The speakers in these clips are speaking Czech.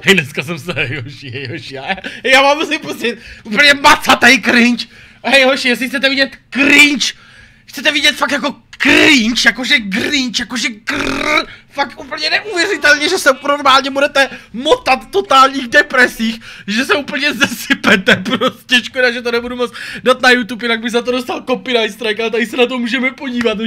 Hej, dneska jsem se, Joši, já mám musím pustit úplně macatej cringe. Hej, hoši, jestli chcete vidět cringe, chcete vidět fakt jako cringe, jakože grinch, jakože grrr, fakt úplně neuvěřitelně, že se normálně budete motat v totálních depresích, že se úplně zesypete, prostě škoda, že to nebudu moc dát na YouTube, jinak by za to dostal copyright strike, ale tady se na to můžeme podívat,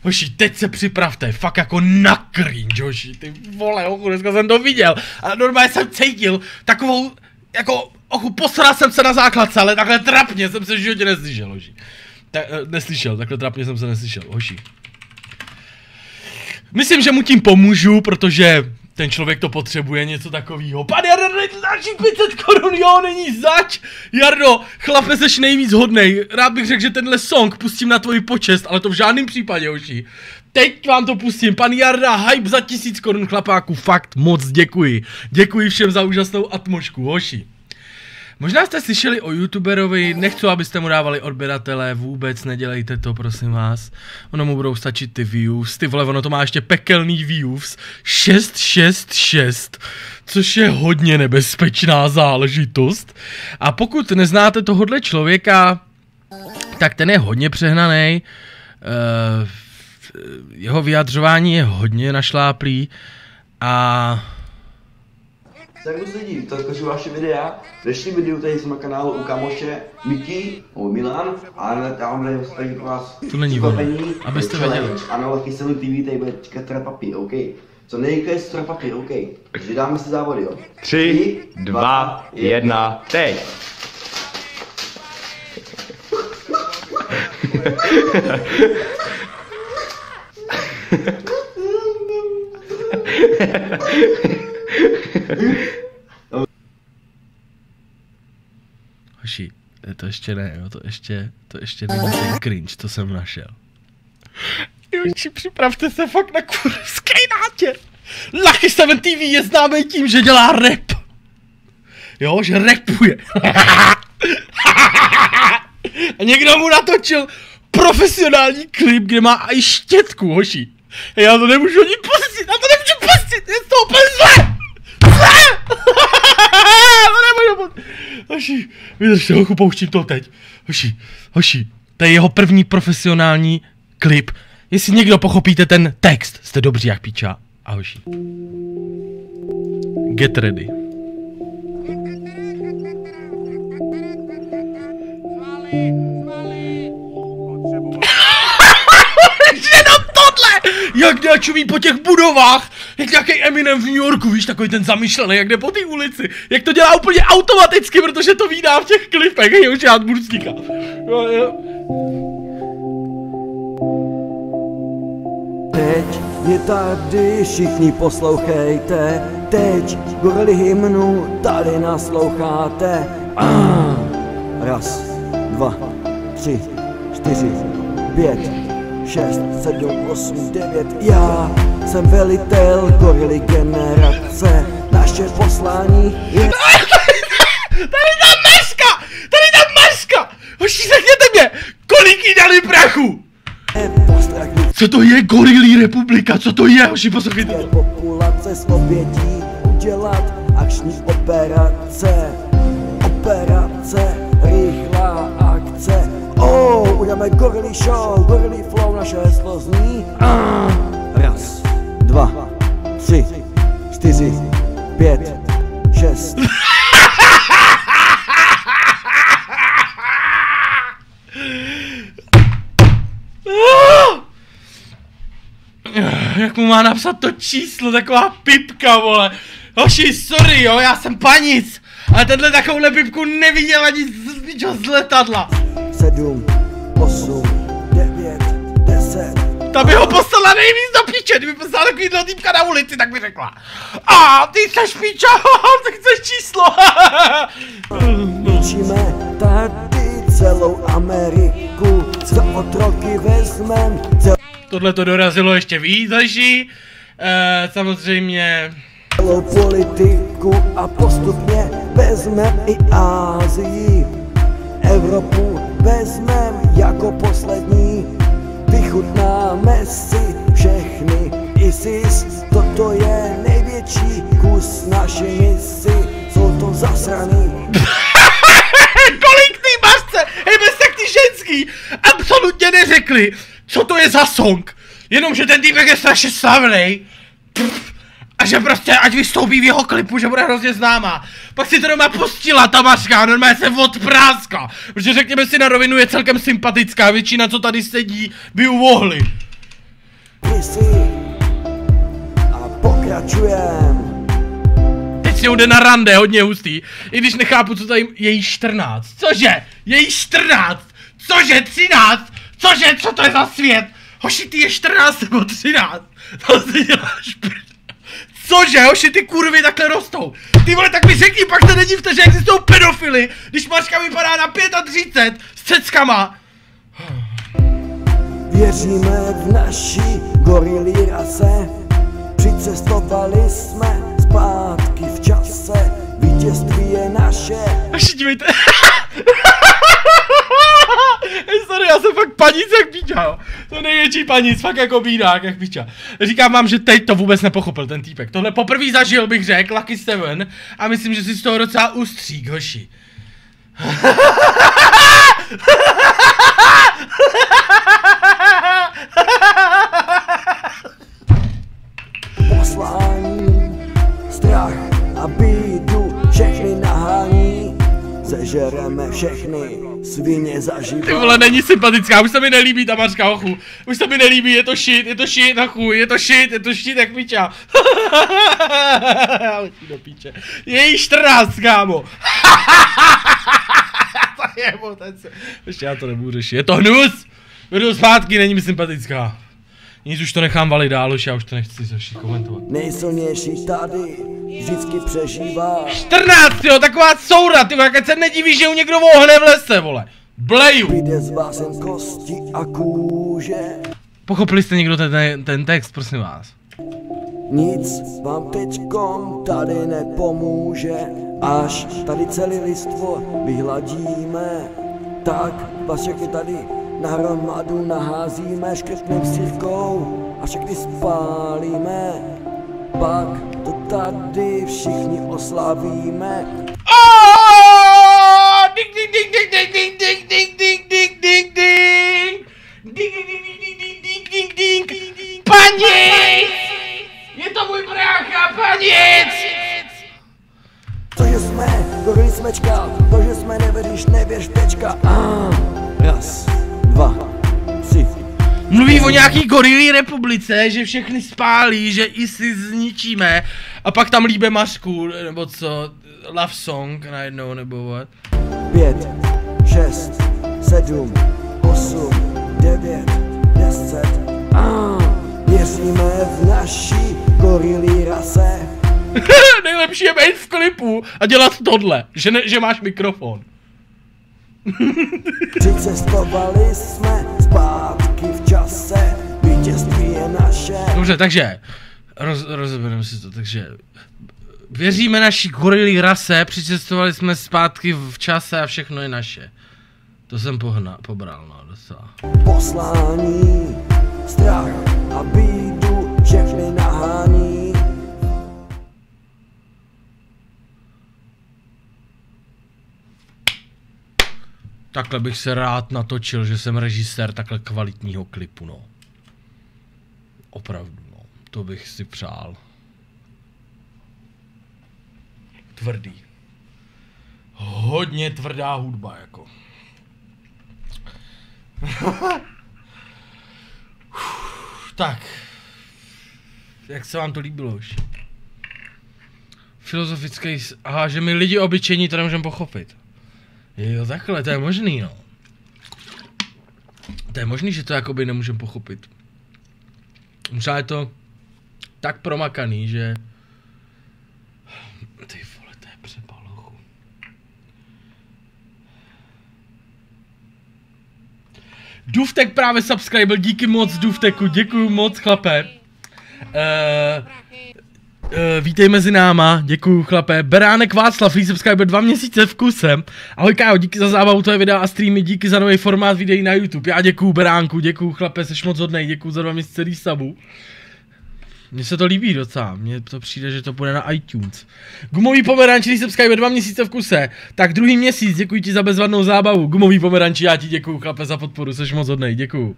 hoši, teď se připravte, fakt jako na cringe, hoši, ty vole, dneska jsem to viděl, a normálně jsem cítil takovou, jako, posral jsem se na základce, ale takhle trapně jsem se v životě neslyšel, hoši. Takhle trapně jsem se neslyšel, hoši. Myslím, že mu tím pomůžu, protože ten člověk to potřebuje, něco takového. Pan Jardo, další 500 korun, jo, není zač. Jardo, chlape, seš nejvíc hodnej. Rád bych řekl, že tenhle song pustím na tvoji počest, ale to v žádném případě, hoši. Teď vám to pustím, pan Jarda, hype za 1000 korun, chlapáku, fakt moc děkuji. Děkuji všem za úžasnou atmosféru, hoši. Možná jste slyšeli o youtuberovi, nechci, abyste mu dávali odběratele, vůbec nedělejte to, prosím vás. Ono mu budou stačit ty views, ty vole, ono to má ještě pekelný views, 666, což je hodně nebezpečná záležitost. A pokud neznáte tohodle člověka, tak ten je hodně přehnaný, jeho vyjadřování je hodně našláplý a... Servus lidi, to je vaše videa. V dnešním videu tady jsem na kanálu u kamoše Miky, nebo Milan, a já vám tady tady pro vás překvapení, abyste věděli. Ano, Lucky Seven TV tady bude čekat teda papír, OK? Co nejrychleji z papír, OK? Takže dáme si závody, jo? 3, 2, 1, teď! Hoši, to ještě ne, jo, to ještě není ten cringe, to jsem našel. Joči, připravte se fakt na kurevský nátěr. Lucky Seven TV je známý tím, že dělá rap. Jo, že rapuje. A někdo mu natočil profesionální klip, kde má i štětku, hoši. Já to nemůžu ani pustit, je to úplně zlé! Hoši, vydržte, hochu, pouštím to teď. Hoši, to je jeho první profesionální klip. Jestli někdo pochopíte ten text, jste dobří jak píča. A hoši. Get ready. Jenom tohle! Jak dělačuví po těch budovách, jak nějaký Eminem v New Yorku, víš, takový ten zamyšlený, jak jde po té ulici, jak to dělá úplně automaticky, protože to vídá v těch klipech, hej, už já budu stíkat. Teď je tady, všichni poslouchejte, teď gorily hymnu tady nasloucháte. Raz, 2, 3, 4, 5, 6, 7, 8, 9. Já jsem velitel gorily generace, naše poslání je... Tady ta maska! Hoši, řekněte mě, kolik jí dali prachu? Co to je Gorilí republika? Co to je, hoši, poslouchejte to. Populace z obětí udělat akční operace. Operace, rychlá akce. Uděláme Gorily show, Gorily flow, naše heslo zní. Raz, 2, 3, 4, 5, 6. Jak mu má napsat to číslo, taková pipka, vole. Hoši, sorry, jo, já jsem panic, ale tenhle takovouhle pipku neviděl ani z letadla. 7, 8, 9, 10. Ta by ho poslala nejvíc do píče, kdyby poslala takovýhle týpka na ulici, tak by řekla. Ty chceš píča, tak chceš číslo. Ničíme tady celou Ameriku, za otroky vezmem Tohle to dorazilo ještě víc, hoši. Samozřejmě... celou politiku a postupně vezmem i Asii. Evropu vezmem jako poslední. Vychutnáme si všechny ISIS, toto je největší kus naši misi, jsou to zasraný. Kolik ty mařce, hej, bez tak ty ženský absolutně neřekli, co to je za song. Jenomže ten týpek je strašně slavnej. A že prostě, ať vystoupí v jeho klipu, že bude hrozně známá. Pak si to doma pustila ta Mařka, normálně se odpráska. Protože řekněme si na rovinu, je celkem sympatická, většina, co tady sedí, by ju mohli. A pokračujem. Teď si jde na rande, hodně hustý. I když nechápu, co tady je jí 14. Cože? Je jí 14? Cože 13? Cože? Co to je za svět? Hoši, ty je 14 nebo 13? To si děláš Cože, hoši, ty kurvy takhle rostou. Ty vole, tak mi řekni, pak se nedivte, že existují pedofily, když Mařka vypadá na 35 s ceckama. Věříme v naší gorilí rase, přicestovali jsme zpátky v čase, vítězství je naše. Hoši, dívejte. Hej, sorry, já jsem fakt panic jak píča, jo. To největší panic, fakt jako bídák jak píča. Říkám vám, že teď to vůbec nepochopil ten týpek. Tohle poprvé zažil, bych řekl, Lucky 7. A myslím, že si z toho docela ustřík, hoši. Poslání, strach a bídu, všechny nahání. Sežereme všechny, svině zažívá. Ty vole, není sympatická, už se mi nelíbí ta Mařka, hochu. Už se mi nelíbí, je to shit, na chuj, je to shit jak piča. Do píče. Je jí 14, kámo. To je motence. Ještě já to nebudu řešit, je to hnus. Vedu zpátky, není mi sympatická. Nic, už to nechám valit dál, já už to nechci začít komentovat. Nejsilnější tady vždycky přežívá. 14, jo, taková coura, ty vole, ať se nedivíš, že u někdo vohne v lese, vole. Bleju. Vyjde z vás jen kosti a kůže. Pochopili jste někdo ten text, prosím vás? Nic vám teďkom tady nepomůže. Až tady celý listvo vyhladíme, tak vás všechny tady na hromadu naházíme, škrtnem sírkou a všechny spálíme. Pak to tady všichni oslavíme. Ding ding ding ding ding ding ding ding ding ding ding ding ding ding ding ding. Panic! Je to můj brácha, panic! To, že jsme gorili smečka, to, že jsme nevěříš, nevěř tečka. Raz, dva, tři. Mluví o nějaký gorilí republice, že všechny spálí, že ISIS zničíme. A pak tam líbe Mařku, nebo co, love song najednou, nebo what? 5, 6, 7, 8, 9, 10. Věříme v naší gorilí rase. Nejlepší je být v klipu a dělat tohle, že máš mikrofon. Přicestovali jsme zpátky v čase, vítězství je naše. Dobře, takže rozebereme si to, takže věříme naší gorilí rase, přicestovali jsme zpátky v čase a všechno je naše. To jsem pobral, no, docela. Poslání, strach a bídu, všechny nahání. Takhle bych se rád natočil, že jsem režisér takhle kvalitního klipu, no. Opravdu, no. To bych si přál. Tvrdý. Hodně tvrdá hudba, jako. Tak. Jak se vám to líbilo už? Filozofický... Aha, že my lidi obyčejní to nemůžeme pochopit. Jo, takhle, to je možný, no. To je možný, že to jakoby nemůžeme pochopit. Možná je to tak promakaný, že... Ty vole, to je přepalochu. Duftek právě subscribe, díky moc Dufteku, děkuju moc, chlape. Vítej mezi náma, děkuju chlape. Beránek Václav, free subscriber 2 měsíce v kuse. Ahoj kájo, díky za zábavu tvoje videa a streamy, díky za nový formát videí na YouTube. Já děkuju Beránku, děkuju chlape, seš moc hodnej, děkuju za 2 měsíce výstavu. Mně se to líbí docela, mně to přijde, že to půjde na iTunes. Gumový pomerančí subscribe 2 měsíce v kuse. Tak druhý měsíc, děkuji ti za bezvadnou zábavu. Gumový pomerančí, já ti děkuju, chlape, za podporu, jsi moc hodnej, děkuju.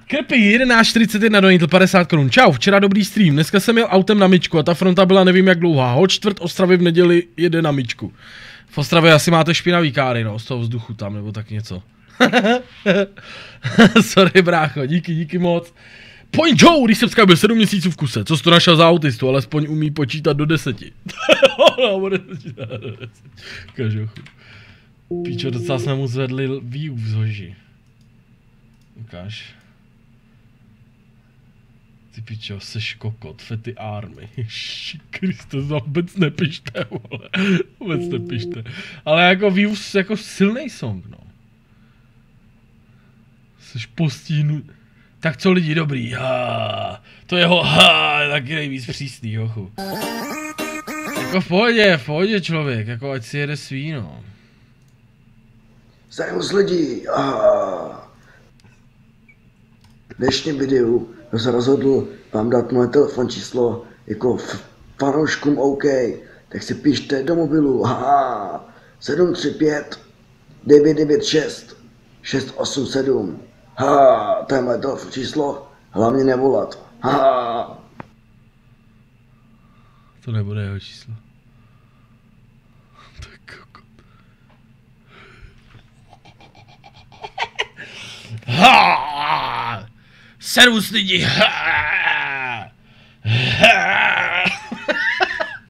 Krpy 11:41 donítl 50 korun. Čau, včera dobrý stream, dneska jsem jel autem na myčku a ta fronta byla nevím jak dlouhá. Hoď čtvrt Ostravy v neděli jede na myčku. V Ostravě asi máte špinavý káry, no, z toho vzduchu tam, nebo tak něco. Sorry brácho, díky moc. Point Joe, když Srbská byl 7 měsíců v kuse, co jsi to našel za autistu, alespoň umí počítat do 10. Kažochu. Píčo, docela jsme mu zvedli view v hoži. Ukáž. Ty pičo, seš kokot, Fety Army. Kriste, vůbec nepište, vole. Vůbec nepište. Ale jako views, jako silnej song, no. Seš postínu. Tak co lidi dobrý, to jeho je taky nejvíc přísný, jochu. Jako v pohodě člověk, jako ať si jede svý, no. Servus lidi, v dnešním videu se rozhodl vám dát moje telefon číslo jako fanouškům OK, tak si píšte do mobilu, 735 996 687. To je moje telefon číslo, hlavně nevolat. To nebude jeho číslo. To je kokot. Servus lidi,